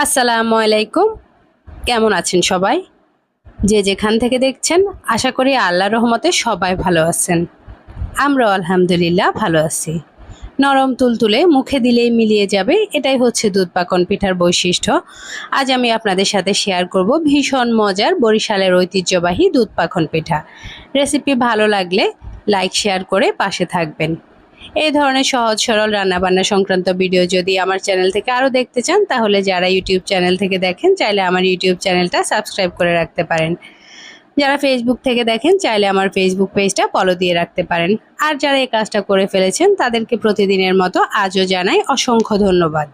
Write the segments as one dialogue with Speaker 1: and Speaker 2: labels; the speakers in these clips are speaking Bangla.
Speaker 1: আসসালামু আলাইকুম। কেমন আছেন সবাই? যে যেখান থেকে দেখছেন আশা করি আল্লাহর রহমতে সবাই ভালো আছেন। আমরাও আলহামদুলিল্লাহ ভালো আছি। নরম তুলতুলে মুখে দিলেই মিলিয়ে যাবে, এটাই হচ্ছে দুধ পাকন পিঠার বৈশিষ্ট্য। আজ আমি আপনাদের সাথে শেয়ার করব ভীষণ মজার বরিশালের ঐতিহ্যবাহী দুধ পাকন পিঠা। রেসিপি ভালো লাগলে লাইক শেয়ার করে পাশে থাকবেন। এই ধরনের সহজ সরল রান্নাবান্না সংক্রান্ত ভিডিও যদি আমার চ্যানেল থেকে আরও দেখতে চান, তাহলে যারা ইউটিউব চ্যানেল থেকে দেখেন চাইলে আমার ইউটিউব চ্যানেলটা সাবস্ক্রাইব করে রাখতে পারেন। যারা ফেসবুক থেকে দেখেন চাইলে আমার ফেসবুক পেজটা ফলো দিয়ে রাখতে পারেন। আর যারা এই কাজটা করে ফেলেছেন তাদেরকে প্রতিদিনের মতো আজও জানাই অসংখ্য ধন্যবাদ।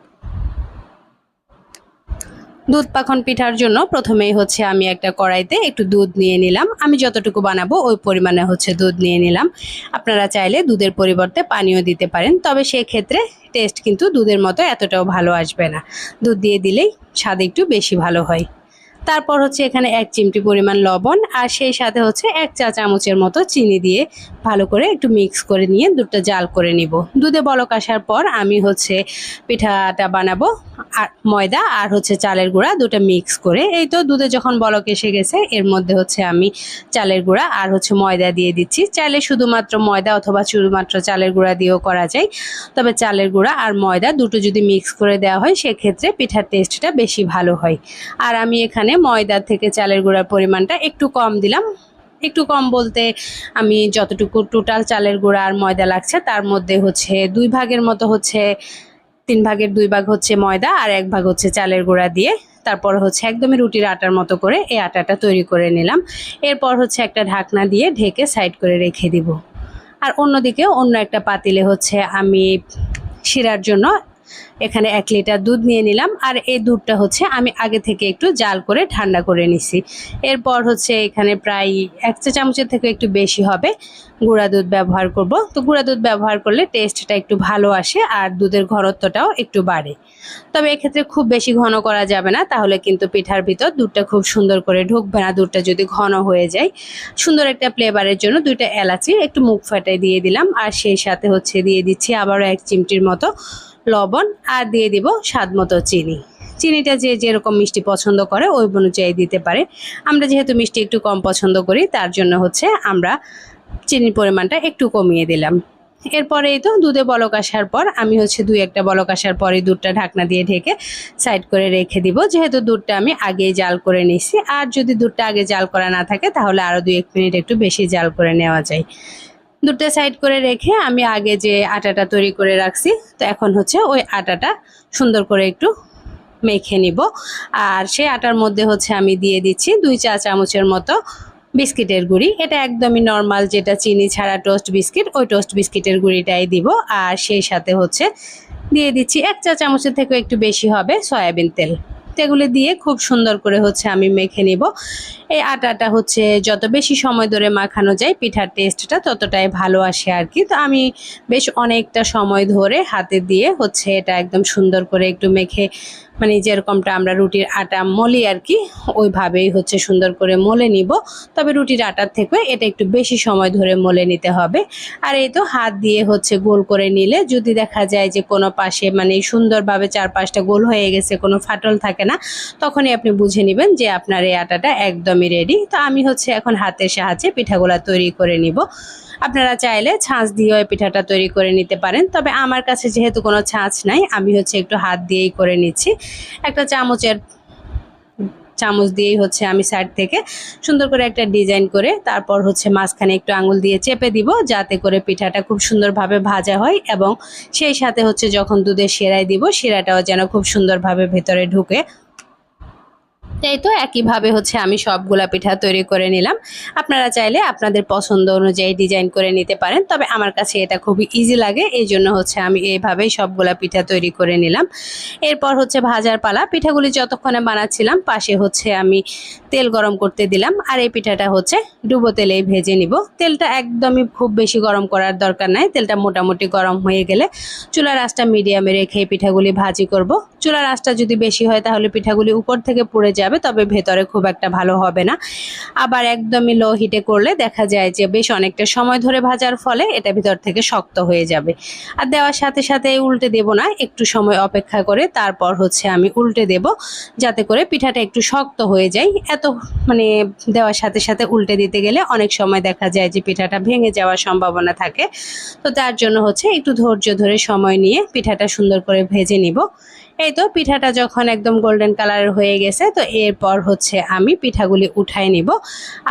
Speaker 1: দুধ পাখন পিঠার জন্য প্রথমেই হচ্ছে আমি একটা কড়াইতে একটু দুধ নিয়ে নিলাম। আমি যতটুকু বানাবো ওই পরিমাণে হচ্ছে দুধ নিয়ে নিলাম। আপনারা চাইলে দুধের পরিবর্তে পানিও দিতে পারেন, তবে সেক্ষেত্রে টেস্ট কিন্তু দুধের মতো এতটাও ভালো আসবে না। দুধ দিয়ে দিলেই স্বাদ একটু বেশি ভালো হয়। তারপর হচ্ছে এখানে 1 চিমটি পরিমাণ লবণ আর সেই সাথে হচ্ছে 1 চা চামচের মতো চিনি দিয়ে ভালো করে একটু মিক্স করে নিয়ে দুধটা জাল করে নিব। দুধে বলক আসার পর আমি হচ্ছে পিঠাটা বানাবো আর ময়দা আর হচ্ছে চালের গুঁড়া দুটো মিক্স করে। এই তো দুধে যখন বলক এসে গেছে এর মধ্যে হচ্ছে আমি চালের গুঁড়া আর হচ্ছে ময়দা দিয়ে দিচ্ছি। চাইলে শুধুমাত্র ময়দা অথবা শুধুমাত্র চালের গুঁড়া দিয়েও করা যায়, তবে চালের গুঁড়া আর ময়দা দুটো যদি মিক্স করে দেওয়া হয় সেক্ষেত্রে পিঠার টেস্টটা বেশি ভালো হয়। আর আমি এখানে ময়দা থেকে চালের গুঁড়ার পরিমাণটা একটু কম দিলাম। একটু কম বলতে আমি যতটুকু টোটাল চালের গুঁড়া আর ময়দা লাগছে তার মধ্যে হচ্ছে 2 ভাগের মতো হচ্ছে 3 ভাগের 2 ভাগ হচ্ছে ময়দা আর 1 ভাগ হচ্ছে চালের গুঁড়া দিয়ে তারপর হচ্ছে একদমই রুটির আটার মতো করে এই আটাটা তৈরি করে নিলাম। এরপর হচ্ছে একটা ঢাকনা দিয়ে ঢেকে সাইড করে রেখে দিব। আর অন্যদিকে অন্য একটা পাতিলে হচ্ছে আমি শিরার জন্য এখানে 1 লিটার দুধ নিয়ে নিলাম। আর এই দুধটা হচ্ছে আমি আগে থেকে একটু জাল করে ঠান্ডা করে নিছি। এরপর হচ্ছে এখানে প্রায় 1 চা চামচের থেকে একটু বেশি হবে গুঁড়া দুধ ব্যবহার করব। তো গুঁড়া দুধ ব্যবহার করলে টেস্টটা একটু ভালো আসে আর দুধের ঘনত্বটাও একটু বাড়ে। তবে এক্ষেত্রে খুব বেশি ঘন করা যাবে না, তাহলে কিন্তু পিঠার ভিতর দুধটা খুব সুন্দর করে ঢুকবে না। দুধটা যদি ঘন হয়ে যায়, সুন্দর একটা ফ্লেভারের জন্য 2টা এলাচি একটু মুখ ফাটাই দিয়ে দিলাম। আর সেই সাথে হচ্ছে দিয়ে দিচ্ছি আবারও 1 চিমটির মতো লবণ আর দিয়ে দিব স্বাদ মতো চিনি। চিনিটা যে যেরকম মিষ্টি পছন্দ করে ওই অনুযায়ী দিতে পারে। আমরা যেহেতু মিষ্টি একটু কম পছন্দ করি তার জন্য হচ্ছে আমরা চিনির পরিমাণটা একটু কমিয়ে দিলাম। এরপরে এই তো দুধে বলক আসার পর আমি হচ্ছে 2-1টা বলক আসার পরে দুধটা ঢাকনা দিয়ে ঢেকে সাইড করে রেখে দিব, যেহেতু দুধটা আমি আগেই জাল করে নিছি। আর যদি দুধটা আগে জাল করা না থাকে তাহলে আরও 2-1 মিনিট একটু বেশি জাল করে নেওয়া যায়। দুধটা সাইড করে রেখে আমি আগে যে আটাটা তৈরি করে রাখছি, তো এখন হচ্ছে ওই আটাটা সুন্দর করে একটু মেখে নিব। আর সেই আটার মধ্যে হচ্ছে আমি দিয়ে দিচ্ছি 2 চা চামচের মতো বিস্কিটের গুঁড়ি। এটা একদমই নর্মাল যেটা চিনি ছাড়া টোস্ট বিস্কিট, ওই টোস্ট বিস্কিটের গুঁড়িটাই দিব। আর সেই সাথে হচ্ছে দিয়ে দিচ্ছি 1 চা চামচের থেকে একটু বেশি হবে সয়াবিন তেল। এগুলো দিয়ে খুব সুন্দর করে হচ্ছে আমি মেখে নিব। এই আটাটা হচ্ছে যত বেশি সময় ধরে মাখানো যায় পিঠার টেস্টটা ততটাই ভালো আসে আর কি। তো আমি বেশ অনেকটা সময় ধরে হাতে দিয়ে হচ্ছে এটা একদম সুন্দর করে একটু মেখে, মানে যেরকমটা আমরা রুটির আটা মলি আর কি, ওইভাবেই হচ্ছে সুন্দর করে মলে নিব। তবে রুটির আটার থেকে এটা একটু বেশি সময় ধরে মলে নিতে হবে। আর এই তো হাত দিয়ে হচ্ছে গোল করে নিলে যদি দেখা যায় যে কোনো পাশে মানে সুন্দরভাবে 4-5টা গোল হয়ে গেছে, কোনো ফাটল থাকে না, তখনই আপনি বুঝে নেবেন যে আপনার এই আটাটা একদমই রেডি। তো আমি হচ্ছে এখন হাতের সাহায্যে পিঠাগুলা তৈরি করে নিব। আপনারা চাইলে ছাঁচ দিয়েও পিঠাটা তৈরি করে নিতে পারেন, তবে আমার কাছে যেহেতু কোনো ছাঁচ নাই আমি হচ্ছে একটু হাত দিয়েই করে নিচ্ছি। একটা চামচ দিয়েই হচ্ছে আমি সাইড থেকে সুন্দর করে একটা ডিজাইন করে তারপর হচ্ছে মাঝখানে একটু আঙুল দিয়ে চেপে দিব, যাতে করে পিঠাটা খুব সুন্দরভাবে ভাজা হয় এবং সেই সাথে হচ্ছে যখন দুধে সেরাই দিব সেরাটাও যেন খুব সুন্দরভাবে ভেতরে ঢুকে। এই তো একইভাবে হচ্ছে আমি সবগুলা পিঠা তৈরি করে নিলাম। আপনারা চাইলে আপনাদের পছন্দ অনুযায়ী ডিজাইন করে নিতে পারেন, তবে আমার কাছে এটা খুবই ইজি লাগে, এই জন্য হচ্ছে আমি এইভাবেই সবগুলা পিঠা তৈরি করে নিলাম। এরপর হচ্ছে ভাজার পালা। পিঠাগুলি যতক্ষণে বানাচ্ছিলাম পাশে হচ্ছে আমি তেল গরম করতে দিলাম। আর এই পিঠাটা হচ্ছে ডুবো তেলেই ভেজে নিব। তেলটা একদমই খুব বেশি গরম করার দরকার নাই, তেলটা মোটামুটি গরম হয়ে গেলে চুলার আঁচটা মিডিয়ামে রেখে পিঠাগুলি ভাজি করব। চুলার আঁচটা যদি বেশি হয় তাহলে পিঠাগুলি উপর থেকে পুড়ে যাবে, যাবে, তবে ভেতরে খুব একটা ভালো হবে না। আবার একদমই লো হিটে করলে দেখা যায় যে বেশ অনেকটা সময় ধরে ভাজার ফলে এটা ভিতর থেকে শক্ত হয়ে যাবে। আর দেওয়ার সাথে সাথে উল্টে দেব না, একটু সময় অপেক্ষা করে তারপর হচ্ছে আমি উল্টে দেব, যাতে করে পিঠাটা একটু শক্ত হয়ে যায়। এত মানে দেওয়ার সাথে সাথে উল্টে দিতে গেলে অনেক সময় দেখা যায় যে পিঠাটা ভেঙে যাওয়ার সম্ভাবনা থাকে। তো তার জন্য হচ্ছে একটু ধৈর্য ধরে সময় নিয়ে পিঠাটা সুন্দর করে ভেজে নিব। এই তো পিঠাটা যখন একদম গোল্ডেন কালার হয়ে গেছে, তো এরপর হচ্ছে আমি পিঠাগুলি উঠাই নিব।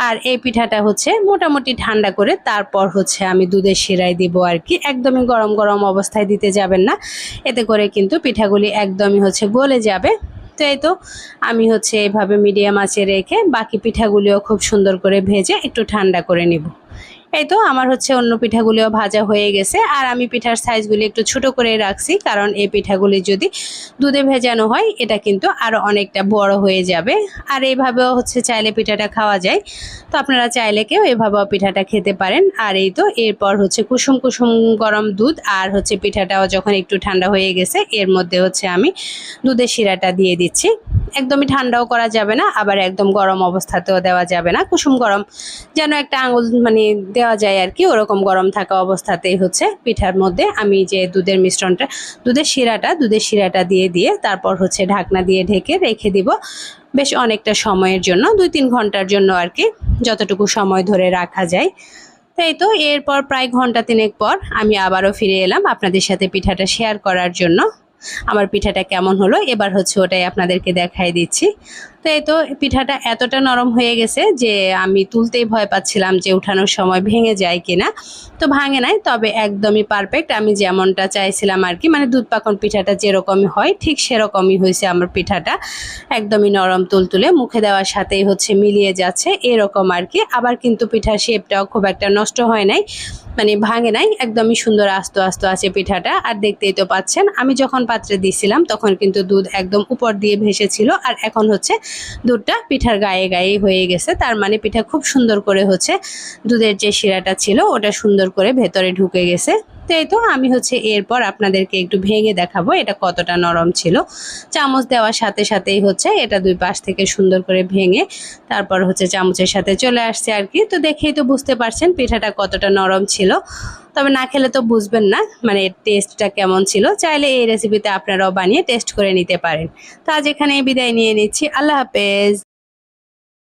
Speaker 1: আর এই পিঠাটা হচ্ছে মোটামুটি ঠান্ডা করে তারপর হচ্ছে আমি দুধের শিরায় দিব আর কি। একদমই গরম গরম অবস্থায় দিতে যাবেন না, এতে করে কিন্তু পিঠাগুলি একদমই হচ্ছে গলে যাবে। তো এই তো আমি হচ্ছে এভাবে মিডিয়াম আঁচে রেখে বাকি পিঠাগুলিও খুব সুন্দর করে ভেজে একটু ঠান্ডা করে নিব। এই তো আমার হচ্ছে অন্য পিঠাগুলিও ভাজা হয়ে গেছে। আর আমি পিঠার সাইজগুলি একটু ছোট করে রাখছি, কারণ এই পিঠাগুলি যদি দুধে ভেজানো হয় এটা কিন্তু আরও অনেকটা বড় হয়ে যাবে। আর এইভাবেও হচ্ছে চাইলে পিঠাটা খাওয়া যায়, তো আপনারা চাইলে কেউ এভাবেও পিঠাটা খেতে পারেন। আর এই তো এরপর হচ্ছে কুসুম কুসুম গরম দুধ আর হচ্ছে পিঠাটাও যখন একটু ঠান্ডা হয়ে গেছে, এর মধ্যে হচ্ছে আমি দুধের শিরাটা দিয়ে দিচ্ছি। একদমই ঠান্ডাও করা যাবে না, আবার একদম গরম অবস্থাতেও দেওয়া যাবে না। কুসুম গরম যেন একটা আঙুল মানে দেওয়া যায় আর কি, ওরকম গরম থাকা অবস্থাতেই হচ্ছে পিঠার মধ্যে আমি যে দুধের শিরাটা দিয়ে দিয়ে তারপর হচ্ছে ঢাকনা দিয়ে ঢেকে রেখে দিব বেশ অনেকটা সময়ের জন্য, 2-3 ঘন্টার জন্য আর কি, যতটুকু সময় ধরে রাখা যায়। তাই তো এরপর প্রায় ঘন্টা 3 পর আমি আবারও ফিরে এলাম আপনাদের সাথে পিঠাটা শেয়ার করার জন্য। আমার পিঠাটা কেমন হলো এবার হচ্ছে ওটাই আপনাদেরকে দেখাই দিচ্ছি। তো এই তো পিঠাটা এতটা নরম হয়ে গেছে যে আমি তুলতেই ভয় পাচ্ছিলাম যে উঠানোর সময় ভেঙে যায় কিনা। তো ভাঙে নাই, তবে একদমই পারফেক্ট, আমি যেমনটা চাইছিলাম আর কি, মানে দুধ পাকন পিঠাটা যেরকমই হয় ঠিক সেরকমই হয়েছে আমার পিঠাটা। একদমই নরম তুলতুলে, মুখে দেওয়ার সাথেই হচ্ছে মিলিয়ে যাচ্ছে এরকম আর কি। আবার কিন্তু পিঠার শেপটাও খুব একটা নষ্ট হয় নাই, মানে ভাঙে নাই, একদমই সুন্দর আস্ত আস্ত আছে পিঠাটা। আর দেখতেই তো পাচ্ছেন আমি যখন পাত্রে দিয়েছিলাম তখন কিন্তু দুধ একদম উপর দিয়ে ভেসেছিল, আর এখন হচ্ছে দুধটা পিঠার গায়ে গায়ে হয়ে গেছে। তার মানে পিঠা খুব সুন্দর করে হচ্ছে দুধের যে শিরাটা ছিল ওটা সুন্দর করে ভেতরে ঢুকে গেছে। তো এই তো আমি হচ্ছে এরপর আপনাদেরকে একটু ভেঙে দেখাবো এটা কতটা নরম ছিল। চামচ দেওয়ার সাথে সাথেই হচ্ছে এটা দুই পাশ থেকে সুন্দর করে ভেঙে তারপর হচ্ছে চামচের সাথে চলে আসছে আর কি। তো দেখেই তো বুঝতে পারছেন পিঠাটা কতটা নরম ছিল, তবে না খেলে তো বুঝবেন না মানে টেস্টটা কেমন ছিল। চাইলে এই রেসিপিতে আপনারাও বানিয়ে টেস্ট করে নিতে পারেন। তো আজ এখানে বিদায় নিয়ে নিচ্ছি, আল্লাহ হাফেজ।